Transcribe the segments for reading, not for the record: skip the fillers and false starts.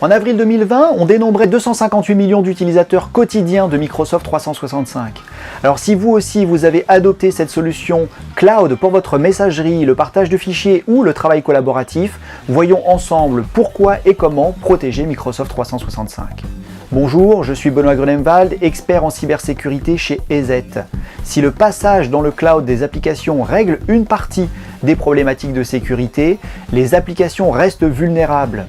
En avril 2020, on dénombrait 258 millions d'utilisateurs quotidiens de Microsoft 365. Alors si vous aussi vous avez adopté cette solution cloud pour votre messagerie, le partage de fichiers ou le travail collaboratif, voyons ensemble pourquoi et comment protéger Microsoft 365. Bonjour, je suis Benoît Grunemwald, expert en cybersécurité chez EZ. Si le passage dans le cloud des applications règle une partie des problématiques de sécurité, les applications restent vulnérables.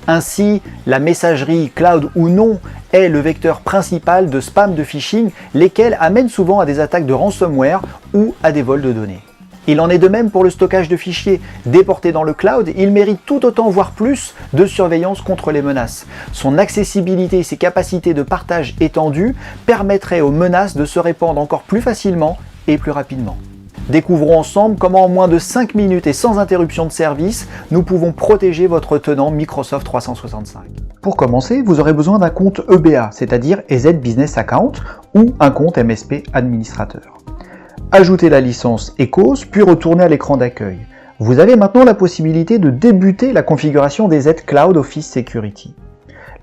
Ainsi, la messagerie, cloud ou non, est le vecteur principal de spam de phishing, lesquels amènent souvent à des attaques de ransomware ou à des vols de données. Il en est de même pour le stockage de fichiers. Déporté dans le cloud, il mérite tout autant, voire plus, de surveillance contre les menaces. Son accessibilité et ses capacités de partage étendues permettraient aux menaces de se répandre encore plus facilement et plus rapidement. Découvrons ensemble comment en moins de 5 minutes et sans interruption de service, nous pouvons protéger votre tenant Microsoft 365. Pour commencer, vous aurez besoin d'un compte EBA, c'est-à-dire EZ Business Account, ou un compte MSP Administrateur. Ajoutez la licence ECOS, puis retournez à l'écran d'accueil. Vous avez maintenant la possibilité de débuter la configuration des EZ Cloud Office Security.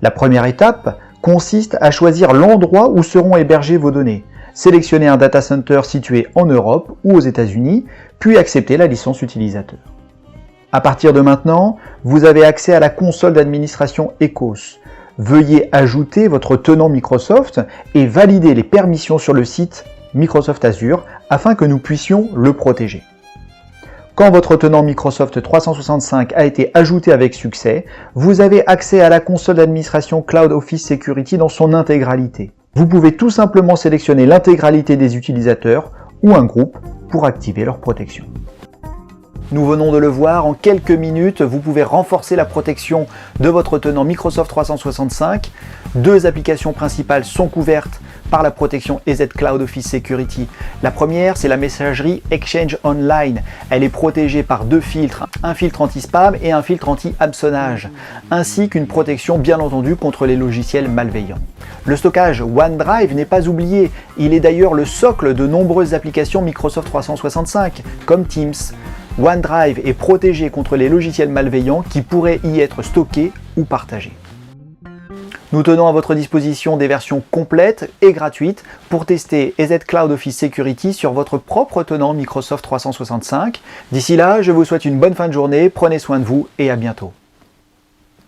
La première étape consiste à choisir l'endroit où seront hébergées vos données. Sélectionnez un data center situé en Europe ou aux États-Unis, puis acceptez la licence utilisateur. À partir de maintenant, vous avez accès à la console d'administration ECOS. Veuillez ajouter votre tenant Microsoft et valider les permissions sur le site Microsoft Azure afin que nous puissions le protéger. Quand votre tenant Microsoft 365 a été ajouté avec succès, vous avez accès à la console d'administration Cloud Office Security dans son intégralité. Vous pouvez tout simplement sélectionner l'intégralité des utilisateurs ou un groupe pour activer leur protection. Nous venons de le voir, en quelques minutes, vous pouvez renforcer la protection de votre tenant Microsoft 365. Deux applications principales sont couvertes par la protection EZ Cloud Office Security. La première, c'est la messagerie Exchange Online. Elle est protégée par deux filtres, un filtre anti-spam et un filtre anti-hameçonnage, ainsi qu'une protection bien entendu contre les logiciels malveillants. Le stockage OneDrive n'est pas oublié, il est d'ailleurs le socle de nombreuses applications Microsoft 365, comme Teams. OneDrive est protégé contre les logiciels malveillants qui pourraient y être stockés ou partagés. Nous tenons à votre disposition des versions complètes et gratuites pour tester EZ Cloud Office Security sur votre propre tenant Microsoft 365. D'ici là, je vous souhaite une bonne fin de journée, prenez soin de vous et à bientôt.